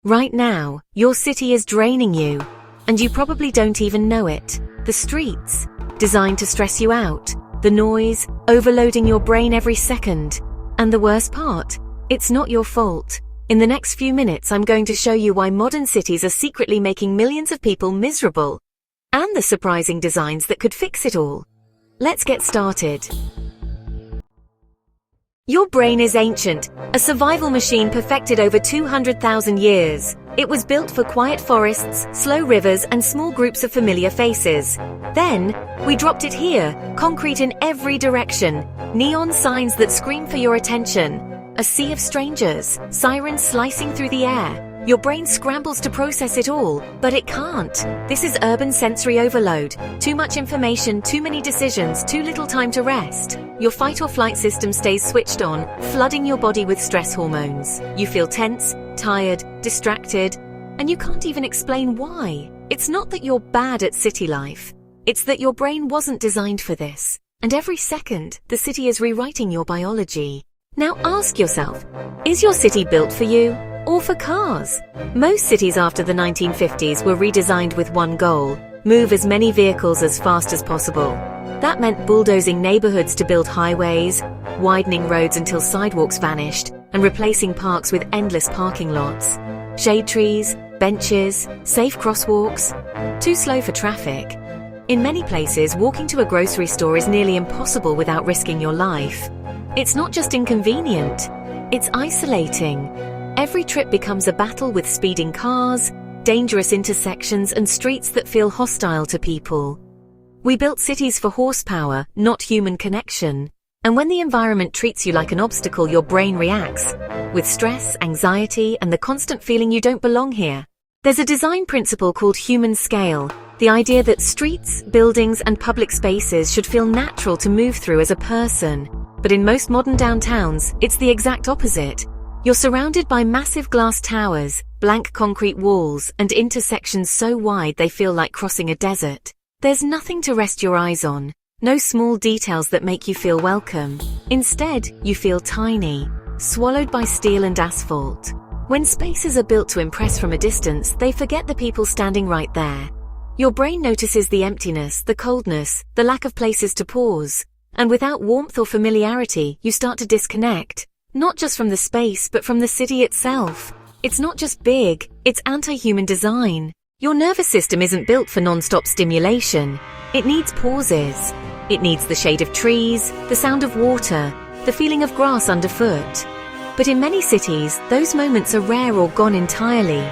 Right now, your city is draining you, and you probably don't even know it. The streets, designed to stress you out, the noise, overloading your brain every second. And the worst part, it's not your fault. In the next few minutes, I'm going to show you why modern cities are secretly making millions of people miserable, and the surprising designs that could fix it all. Let's get started. Your brain is ancient, a survival machine perfected over 200,000 years. It was built for quiet forests, slow rivers, and small groups of familiar faces. Then, we dropped it here, concrete in every direction, neon signs that scream for your attention, a sea of strangers, sirens slicing through the air. Your brain scrambles to process it all, but it can't. This is urban sensory overload. Too much information, too many decisions, too little time to rest. Your fight or flight system stays switched on, flooding your body with stress hormones. You feel tense, tired, distracted, and you can't even explain why. It's not that you're bad at city life. It's that your brain wasn't designed for this. And every second, the city is rewriting your biology. Now ask yourself, is your city built for you? Or for cars? Most cities after the 1950s were redesigned with one goal: move as many vehicles as fast as possible. That meant bulldozing neighborhoods to build highways, widening roads until sidewalks vanished, and replacing parks with endless parking lots. Shade trees, benches, safe crosswalks, too slow for traffic. In many places, walking to a grocery store is nearly impossible without risking your life. It's not just inconvenient, it's isolating. Every trip becomes a battle with speeding cars, dangerous intersections, and streets that feel hostile to people. We built cities for horsepower, not human connection. And when the environment treats you like an obstacle, your brain reacts, with stress, anxiety, and the constant feeling you don't belong here. There's a design principle called human scale, the idea that streets, buildings, and public spaces should feel natural to move through as a person. But in most modern downtowns, it's the exact opposite. You're surrounded by massive glass towers, blank concrete walls, and intersections so wide they feel like crossing a desert. There's nothing to rest your eyes on, no small details that make you feel welcome. Instead, you feel tiny, swallowed by steel and asphalt. When spaces are built to impress from a distance, they forget the people standing right there. Your brain notices the emptiness, the coldness, the lack of places to pause. And without warmth or familiarity, you start to disconnect. Not just from the space, but from the city itself. It's not just big, it's anti-human design. Your nervous system isn't built for non-stop stimulation. It needs pauses. It needs the shade of trees, the sound of water, the feeling of grass underfoot. But in many cities, those moments are rare or gone entirely.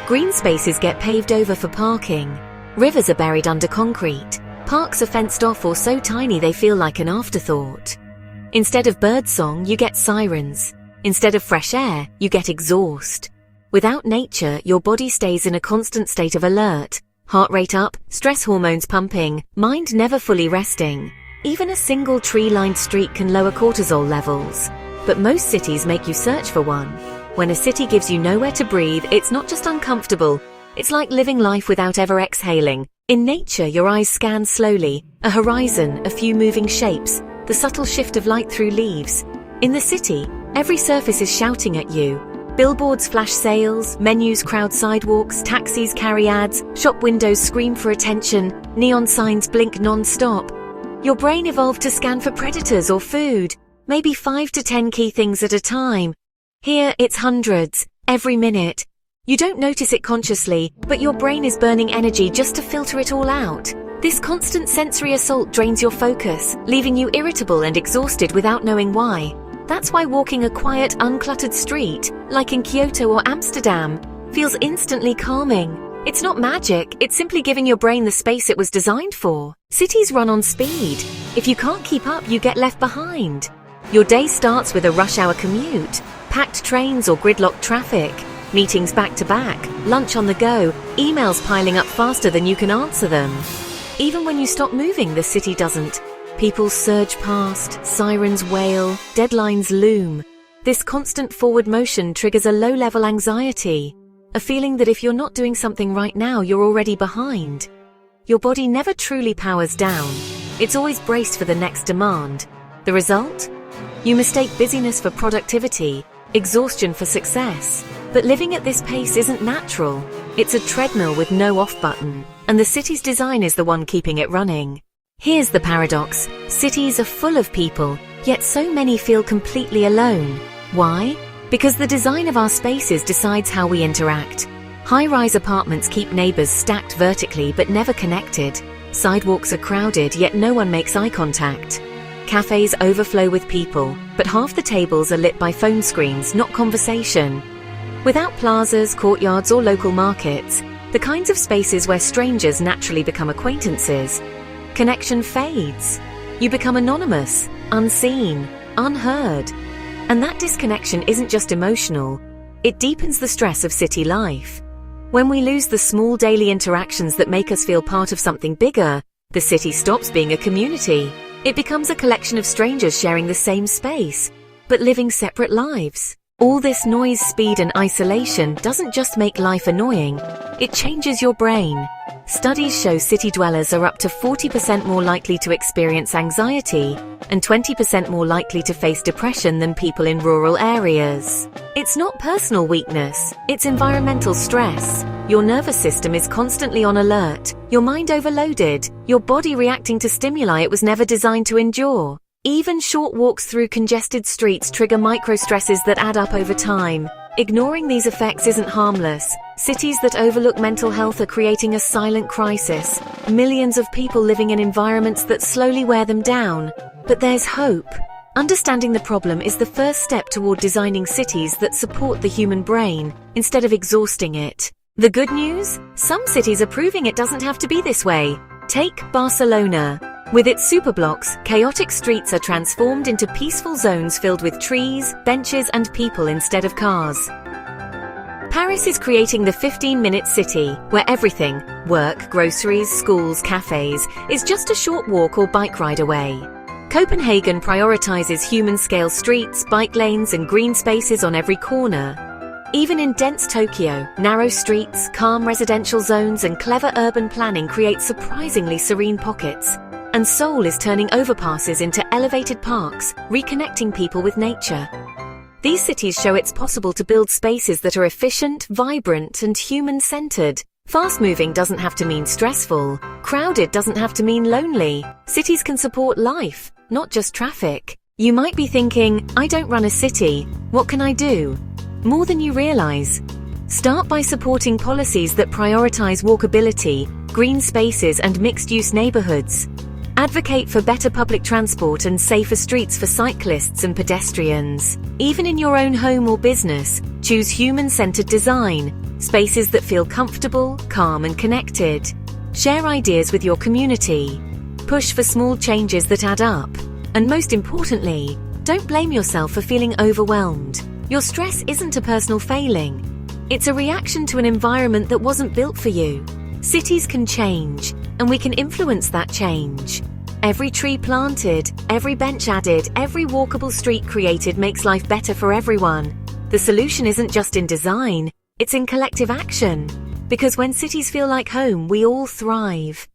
Green spaces get paved over for parking. Rivers are buried under concrete. Parks are fenced off or so tiny they feel like an afterthought. Instead of birdsong, you get sirens. Instead of fresh air, you get exhaust. Without nature, your body stays in a constant state of alert. Heart rate up, stress hormones pumping, mind never fully resting. Even a single tree-lined street can lower cortisol levels. But most cities make you search for one. When a city gives you nowhere to breathe, it's not just uncomfortable. It's like living life without ever exhaling. In nature, your eyes scan slowly. A horizon, a few moving shapes, the subtle shift of light through leaves. In the city, every surface is shouting at you. Billboards flash sales, menus crowd sidewalks, taxis carry ads, shop windows scream for attention, neon signs blink non-stop. Your brain evolved to scan for predators or food, maybe 5 to 10 key things at a time. Here, it's hundreds, every minute. You don't notice it consciously, but your brain is burning energy just to filter it all out. This constant sensory assault drains your focus, leaving you irritable and exhausted without knowing why. That's why walking a quiet, uncluttered street, like in Kyoto or Amsterdam, feels instantly calming. It's not magic, it's simply giving your brain the space it was designed for. Cities run on speed. If you can't keep up, you get left behind. Your day starts with a rush hour commute, packed trains or gridlocked traffic, meetings back to back, lunch on the go, emails piling up faster than you can answer them. Even when you stop moving, the city doesn't. People surge past, sirens wail, deadlines loom. This constant forward motion triggers a low-level anxiety, a feeling that if you're not doing something right now, you're already behind. Your body never truly powers down. It's always braced for the next demand. The result? You mistake busyness for productivity, exhaustion for success. But living at this pace isn't natural. It's a treadmill with no off button, and the city's design is the one keeping it running. Here's the paradox. Cities are full of people, yet so many feel completely alone. Why? Because the design of our spaces decides how we interact. High-rise apartments keep neighbors stacked vertically but never connected. Sidewalks are crowded, yet no one makes eye contact. Cafes overflow with people, but half the tables are lit by phone screens, not conversation. Without plazas, courtyards, or local markets, the kinds of spaces where strangers naturally become acquaintances, connection fades. You become anonymous, unseen, unheard. And that disconnection isn't just emotional, it deepens the stress of city life. When we lose the small daily interactions that make us feel part of something bigger, the city stops being a community. It becomes a collection of strangers sharing the same space, but living separate lives. All this noise, speed, and isolation doesn't just make life annoying, it changes your brain. Studies show city dwellers are up to 40% more likely to experience anxiety and 20% more likely to face depression than people in rural areas. It's not personal weakness, it's environmental stress. Your nervous system is constantly on alert, your mind overloaded, your body reacting to stimuli it was never designed to endure. Even short walks through congested streets trigger micro-stresses that add up over time. Ignoring these effects isn't harmless. Cities that overlook mental health are creating a silent crisis. Millions of people living in environments that slowly wear them down. But there's hope. Understanding the problem is the first step toward designing cities that support the human brain, instead of exhausting it. The good news? Some cities are proving it doesn't have to be this way. Take Barcelona. With its superblocks, chaotic streets are transformed into peaceful zones filled with trees, benches, and people instead of cars. Paris is creating the 15-minute city, where everything, work, groceries, schools, cafes, is just a short walk or bike ride away. Copenhagen prioritizes human-scale streets, bike lanes, and green spaces on every corner. Even in dense Tokyo, narrow streets, calm residential zones, and clever urban planning create surprisingly serene pockets. And Seoul is turning overpasses into elevated parks, reconnecting people with nature. These cities show it's possible to build spaces that are efficient, vibrant, and human-centered. Fast-moving doesn't have to mean stressful. Crowded doesn't have to mean lonely. Cities can support life, not just traffic. You might be thinking, I don't run a city. What can I do? More than you realize. Start by supporting policies that prioritize walkability, green spaces, and mixed-use neighborhoods. Advocate for better public transport and safer streets for cyclists and pedestrians. Even in your own home or business, choose human-centered design, spaces that feel comfortable, calm, and connected. Share ideas with your community. Push for small changes that add up. And most importantly, don't blame yourself for feeling overwhelmed. Your stress isn't a personal failing. It's a reaction to an environment that wasn't built for you. Cities can change, and we can influence that change. Every tree planted, every bench added, every walkable street created makes life better for everyone. The solution isn't just in design, it's in collective action. Because when cities feel like home, we all thrive.